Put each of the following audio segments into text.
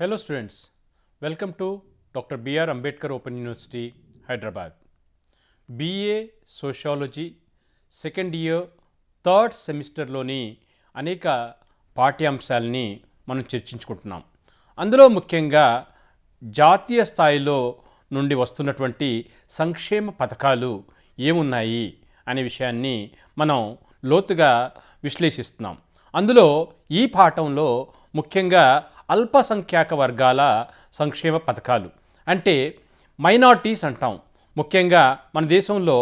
Hello students, welcome to Dr. B.R. Ambedkar Open University, Hyderabad. BA Sociology second year third సెమిస్టర్లోని అనేక పాఠ్యాంశాలని మనం చర్చించుకుంటున్నాం. అందులో ముఖ్యంగా జాతీయ స్థాయిలో నుండి వస్తున్నటువంటి సంక్షేమ పథకాలు ఏమున్నాయి అనే విషయాన్ని మనం లోతుగా విశ్లేషిస్తున్నాం. అందులో ఈ పాఠంలో ముఖ్యంగా అల్పసంఖ్యాక వర్గాల సంక్షేమ పథకాలు అంటే మైనారిటీస్ అంటాం. ముఖ్యంగా మన దేశంలో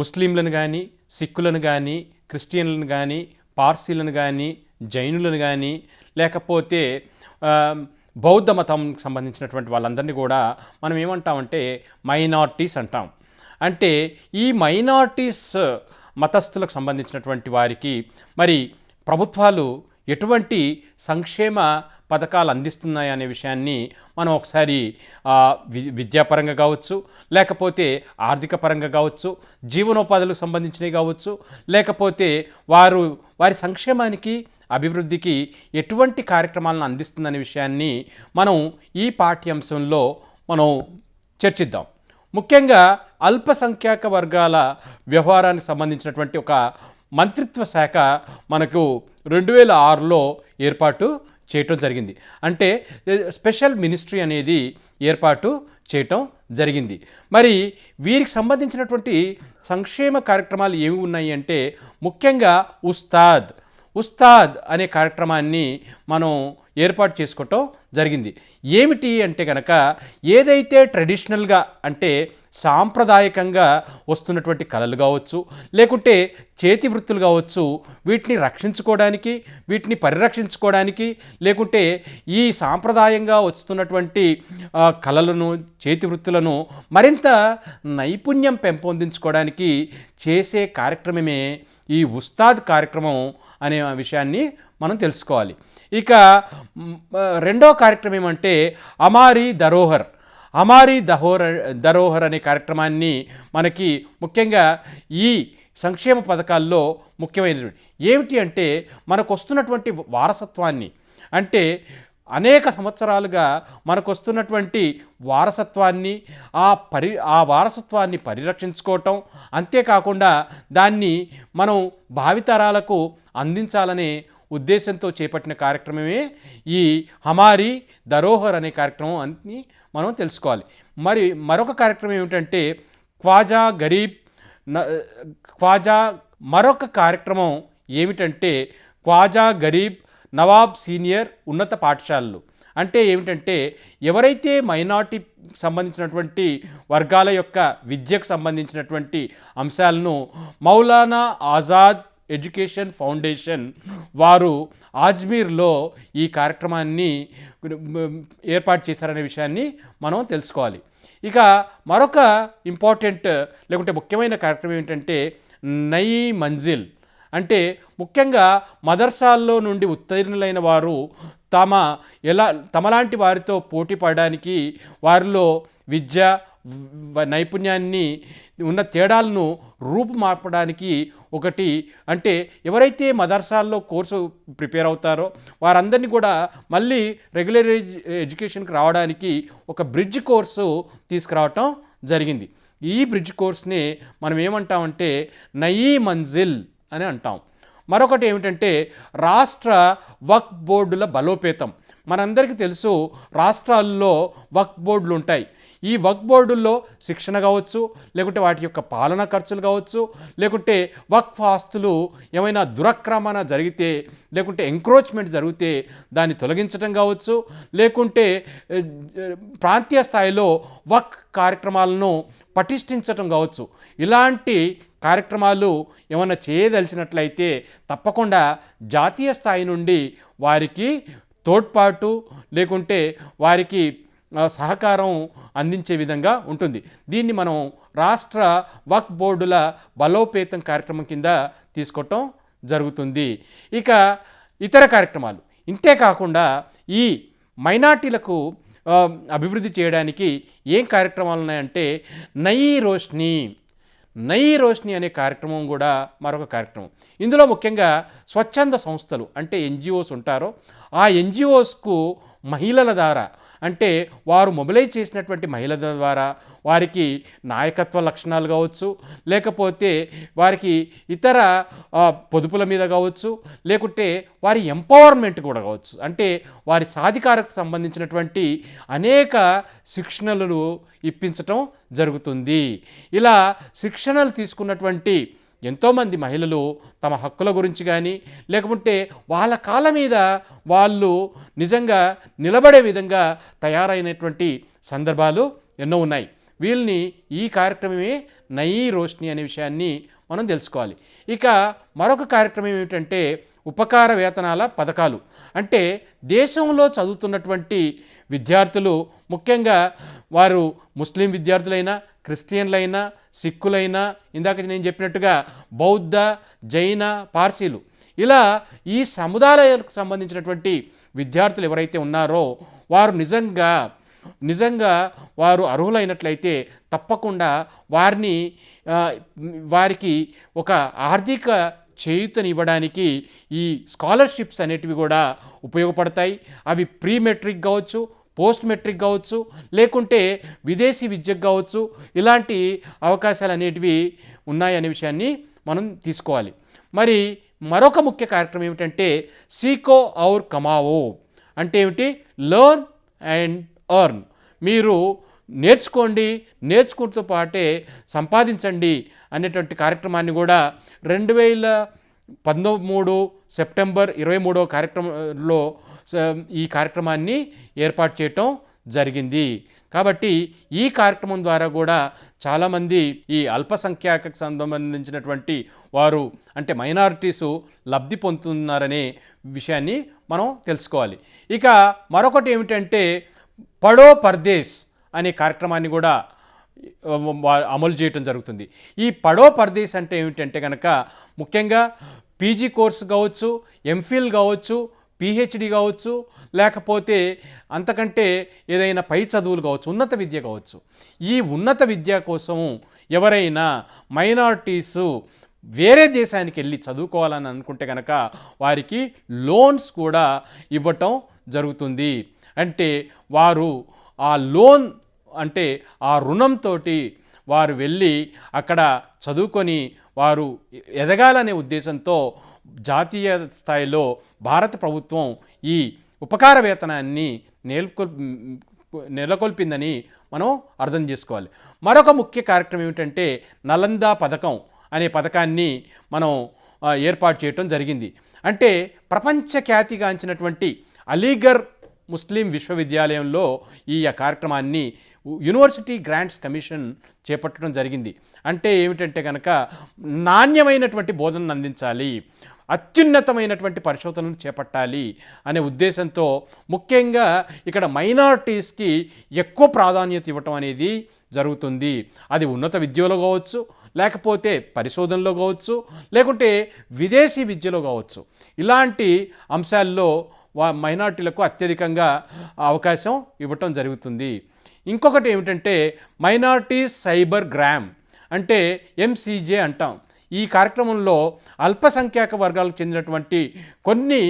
ముస్లింలను కానీ, సిక్కులను కానీ, క్రిస్టియన్లను కానీ, పార్సీలను కానీ, జైనులను కానీ, లేకపోతే బౌద్ధ మతం సంబంధించినటువంటి వాళ్ళందరినీ కూడా మనం ఏమంటామంటే మైనారిటీస్ అంటాం. అంటే ఈ మైనారిటీస్ మతస్థులకు సంబంధించినటువంటి వారికి మరి ప్రభుత్వాలు ఎటువంటి సంక్షేమ పథకాలు అందిస్తున్నాయి అనే విషయాన్ని మనం ఒకసారి విద్యాపరంగా కావచ్చు, లేకపోతే ఆర్థిక పరంగా కావచ్చు, జీవనోపాధులకు సంబంధించినవి కావచ్చు, లేకపోతే వారి సంక్షేమానికి అభివృద్ధికి ఎటువంటి కార్యక్రమాలను అందిస్తుందనే విషయాన్ని మనం ఈ పాఠ్యాంశంలో మనం చర్చిద్దాం. ముఖ్యంగా అల్పసంఖ్యాక వర్గాల వ్యవహారానికి సంబంధించినటువంటి ఒక మంత్రిత్వ శాఖ మనకు 2006లో ఏర్పాటు చేయటం జరిగింది. అంటే స్పెషల్ మినిస్ట్రీ అనేది ఏర్పాటు చేయటం జరిగింది. మరి వీరికి సంబంధించినటువంటి సంక్షేమ కార్యక్రమాలు ఏమి ఉన్నాయి అంటే ముఖ్యంగా ఉస్తాద్ అనే కార్యక్రమాన్ని మనం ఏర్పాటు చేసుకోవటం జరిగింది. ఏమిటి అంటే కనుక ఏదైతే ట్రెడిషనల్గా అంటే సాంప్రదాయకంగా వస్తున్నటువంటి కళలు కావచ్చు, లేకుంటే చేతి వృత్తులు కావచ్చు, వీటిని రక్షించుకోవడానికి, వీటిని పరిరక్షించుకోవడానికి, లేకుంటే ఈ సాంప్రదాయంగా వస్తున్నటువంటి కళలను, చేతి వృత్తులను మరింత నైపుణ్యం పెంపొందించుకోవడానికి చేసే కార్యక్రమమే ఈ ఉస్తాద్ కార్యక్రమం అనే విషయాన్ని మనం తెలుసుకోవాలి. ఇక రెండో కార్యక్రమం ఏమంటే హమారీ ధరోహర్ అనే కార్యక్రమాన్ని మనకి ముఖ్యంగా ఈ సంక్షేమ పథకాల్లో ముఖ్యమైనటువంటి ఏమిటి అంటే మనకు వస్తున్నటువంటి వారసత్వాన్ని, అంటే అనేక సంవత్సరాలుగా మనకు వస్తున్నటువంటి వారసత్వాన్ని ఆ వారసత్వాన్ని పరిరక్షించుకోవటం, అంతేకాకుండా దాన్ని మనం భావితరాలకు అందించాలనే ఉద్దేశంతో చేపట్టిన కార్యక్రమమే ఈ హమారీ ధరోహర్ అనే కార్యక్రమం అని మనం తెలుసుకోవాలి. మరొక కార్యక్రమం ఏమిటంటే ఖ్వాజా గరీబ్ నవాబ్ సీనియర్ ఉన్నత పాఠశాలలు. అంటే ఏమిటంటే ఎవరైతే మైనారిటీ సంబంధించినటువంటి వర్గాల యొక్క విద్యకు సంబంధించినటువంటి అంశాలను మౌలానా ఆజాద్ ఎడ్యుకేషన్ ఫౌండేషన్ వారు అజ్మీర్లో ఈ కార్యక్రమాన్ని ఏర్పాటు చేశారనే విషయాన్ని మనం తెలుసుకోవాలి. ఇక మరొక ఇంపార్టెంట్ లేకుంటే ముఖ్యమైన కార్యక్రమం ఏంటంటే నయీ మంజిల్. అంటే ముఖ్యంగా మదర్సాల్లో నుండి ఉత్తీర్ణులైన వారు తమలాంటి వారితో పోటీ పడడానికి, వారిలో విద్య నైపుణ్యాన్ని ఉన్న తేడాలను రూపుమార్పడానికి ఒకటి, అంటే ఎవరైతే మదర్సాల్లో కోర్సు ప్రిపేర్ అవుతారో వారందరినీ కూడా మళ్ళీ రెగ్యులర్ ఎడ్యుకేషన్కి రావడానికి ఒక బ్రిడ్జ్ కోర్సు తీసుకురావటం జరిగింది. ఈ బ్రిడ్జ్ కోర్స్ని మనం ఏమంటామంటే నయీ మంజిల్ అని అంటాం. మరొకటి ఏమిటంటే రాష్ట్ర వక్ఫ్ బోర్డుల బలోపేతం. మనందరికీ తెలుసు రాష్ట్రాల్లో వక్ఫ్ బోర్డులు ఉంటాయి. ఈ వక్ఫ్ బోర్డుల్లో శిక్షణ కావచ్చు, లేకుంటే వాటి యొక్క పాలనా ఖర్చులు కావచ్చు, లేకుంటే వక్ఫ్ ఆస్తులు ఏమైనా దురక్రమణ జరిగితే, లేకుంటే ఎంక్రోచ్మెంట్ జరిగితే దాన్ని తొలగించడం కావచ్చు, లేకుంటే ప్రాంతీయ స్థాయిలో వక్ఫ్ కార్యక్రమాలను పటిష్ఠించటం కావచ్చు. ఇలాంటి కార్యక్రమాలు ఏమైనా చేయదలిచినట్లయితే తప్పకుండా జాతీయ స్థాయి నుండి వారికి తోడ్పాటు లేకుంటే వారికి సహకారం అందించే విధంగా ఉంటుంది. దీన్ని మనం రాష్ట్ర వక్ఫ్ బోర్డుల బలోపేతం కార్యక్రమం కింద తీసుకోవటం జరుగుతుంది. ఇక ఇతర కార్యక్రమాలు ఇంతేకాకుండా ఈ మైనార్టీలకు అభివృద్ధి చేయడానికి ఏం కార్యక్రమాలు ఉన్నాయంటే నయీ రోష్ని అనే కార్యక్రమం కూడా మరొక కార్యక్రమం. ఇందులో ముఖ్యంగా స్వచ్ఛంద సంస్థలు అంటే ఎన్జిఓస్ ఉంటారో ఆ ఎన్జిఓస్కు మహిళల ద్వారా అంటే వారు మొబిలైజ్ చేసినటువంటి మహిళల ద్వారా వారికి నాయకత్వ లక్షణాలు కావచ్చు, లేకపోతే వారికి ఇతర పొదుపుల మీద కావచ్చు, లేకుంటే వారి ఎంపవర్మెంట్ కూడా కావచ్చు, అంటే వారి సాధికారకు సంబంధించినటువంటి అనేక శిక్షణలు ఇప్పించటం జరుగుతుంది. ఇలా శిక్షణలు తీసుకున్నటువంటి ఎంతోమంది మహిళలు తమ హక్కుల గురించి కానీ లేకుంటే వాళ్ళ కాళ్ళ మీద వాళ్ళు నిజంగా నిలబడే విధంగా తయారైనటువంటి సందర్భాలు ఎన్నో ఉన్నాయి. వీళ్ళని ఈ కార్యక్రమమే నయీ రోష్ని అనే విషయాన్ని మనం తెలుసుకోవాలి. ఇక మరొక కార్యక్రమం ఏమిటంటే ఉపకార వేతనాల పథకాలు. అంటే దేశంలో చదువుతున్నటువంటి విద్యార్థులు ముఖ్యంగా వారు ముస్లిం విద్యార్థులైనా, క్రిస్టియన్లైనా, సిక్కులైనా, ఇందాక నేను చెప్పినట్టుగా బౌద్ధ, జైన, పార్సీలు ఇలా ఈ సముదాయాలకు సంబంధించినటువంటి విద్యార్థులు ఎవరైతే ఉన్నారో వారు నిజంగా వారు అర్హులైనట్లయితే తప్పకుండా వారికి ఒక ఆర్థిక చేయూతనివ్వడానికి ఈ స్కాలర్షిప్స్ అనేటివి కూడా ఉపయోగపడతాయి. అవి ప్రీ మెట్రిక్ కావచ్చు, పోస్ట్ మెట్రిక్ కావచ్చు, లేకుంటే విదేశీ విద్యకు కావచ్చు, ఇలాంటి అవకాశాలు అనేటివి ఉన్నాయనే విషయాన్ని మనం తీసుకోవాలి. మరి మరొక ముఖ్య కార్యక్రమం ఏమిటంటే సీకో ఔర్ కమావో అంటే ఏమిటి? Learn and earn. మీరు నేర్చుకోండి, నేర్చుకుంటూ పాటే సంపాదించండి అనేటువంటి కార్యక్రమాన్ని కూడా 2013 సెప్టెంబర్ 23వ కార్యక్రమంలో ఈ కార్యక్రమాన్ని ఏర్పాటు చేయటం జరిగింది. కాబట్టి ఈ కార్యక్రమం ద్వారా కూడా చాలామంది ఈ అల్పసంఖ్యాకకు సంబంధించినటువంటి వారు అంటే మైనారిటీసు లబ్ధి పొందుతున్నారనే విషయాన్ని మనం తెలుసుకోవాలి. ఇక మరొకటి ఏమిటంటే పడో పర్దేశ్ అనే కార్యక్రమాన్ని కూడా అమలు చేయటం జరుగుతుంది. ఈ పడో పర్దేశ్ అంటే ఏమిటంటే కనుక ముఖ్యంగా పీజీ కోర్సు కావచ్చు, ఎంఫిల్ కావచ్చు, పిహెచ్డి కావచ్చు, లేకపోతే అంతకంటే ఏదైనా పై చదువులు కావచ్చు, ఉన్నత విద్య కావచ్చు. ఈ ఉన్నత విద్య కోసం ఎవరైనా మైనారిటీసు వేరే దేశానికి వెళ్ళి చదువుకోవాలని అనుకుంటే కనుక వారికి లోన్స్ కూడా ఇవ్వటం జరుగుతుంది. అంటే వారు ఆ లోన్ అంటే ఆ రుణంతో వారు వెళ్ళి అక్కడ చదువుకొని వారు ఎదగాలనే ఉద్దేశంతో జాతీయ స్థాయిలో భారత ప్రభుత్వం ఈ ఉపకార వేతనాన్ని నెలకొల్పిందని మనం అర్థం చేసుకోవాలి. మరొక ముఖ్య కార్యక్రమం ఏమిటంటే నలంద పథకం అనే పథకాన్ని మనం ఏర్పాటు చేయటం జరిగింది. అంటే ప్రపంచ ఖ్యాతిగాంచినటువంటి అలీగర్ ముస్లిం విశ్వవిద్యాలయంలో ఈ కార్యక్రమాన్ని యూనివర్సిటీ గ్రాంట్స్ కమిషన్ చేపట్టడం జరిగింది. అంటే ఏమిటంటే కనుక నాణ్యమైనటువంటి బోధనను అందించాలి, అత్యున్నతమైనటువంటి పరిశోధనను చేపట్టాలి అనే ఉద్దేశంతో ముఖ్యంగా ఇక్కడ మైనారిటీస్కి ఎక్కువ ప్రాధాన్యత ఇవ్వటం అనేది జరుగుతుంది. అది ఉన్నత విద్యలో కావచ్చు, లేకపోతే పరిశోధనలో కావచ్చు, లేకుంటే విదేశీ విద్యలో కావచ్చు. ఇలాంటి అంశాల్లో మైనారిటీలకు అత్యధికంగా అవకాశం ఇవ్వటం జరుగుతుంది. ఇంకొకటి ఏమిటంటే మైనారిటీస్ సైబర్ గ్రామ్ అంటే ఎంసీజే అంటాం. ఈ కార్యక్రమంలో అల్పసంఖ్యాక వర్గాలకు చెందినటువంటి కొన్ని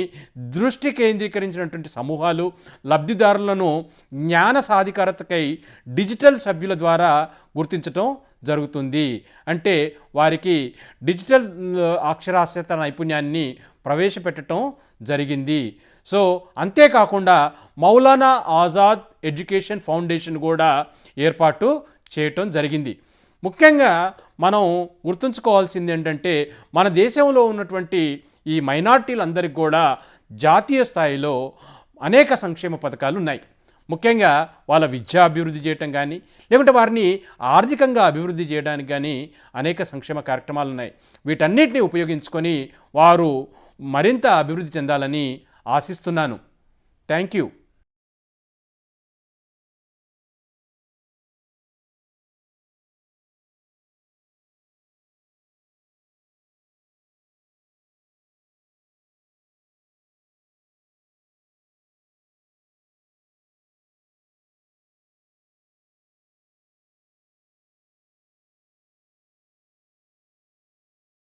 దృష్టి కేంద్రీకరించినటువంటి సమూహాలు లబ్ధిదారులను జ్ఞాన సాధికారతకై డిజిటల్ సభ్యుల ద్వారా గుర్తించటం జరుగుతుంది. అంటే వారికి డిజిటల్ అక్షరాస్యత నైపుణ్యాన్ని ప్రవేశపెట్టడం జరిగింది. సో అంతేకాకుండా మౌలానా ఆజాద్ ఎడ్యుకేషన్ ఫౌండేషన్ కూడా ఏర్పాటు చేయటం జరిగింది. ముఖ్యంగా మనం గుర్తుంచుకోవాల్సింది ఏంటంటే మన దేశంలో ఉన్నటువంటి ఈ మైనారిటీలందరికీ కూడా జాతీయ స్థాయిలో అనేక సంక్షేమ పథకాలు ఉన్నాయి. ముఖ్యంగా వాళ్ళ విద్యా అభివృద్ధి చేయటం కానీ, లేకుంటే వారిని ఆర్థికంగా అభివృద్ధి చేయడానికి కానీ అనేక సంక్షేమ కార్యక్రమాలు ఉన్నాయి. వీటన్నిటిని ఉపయోగించుకొని వారు మరింత అభివృద్ధి చెందాలని ఆశిస్తున్నాను. Thank you.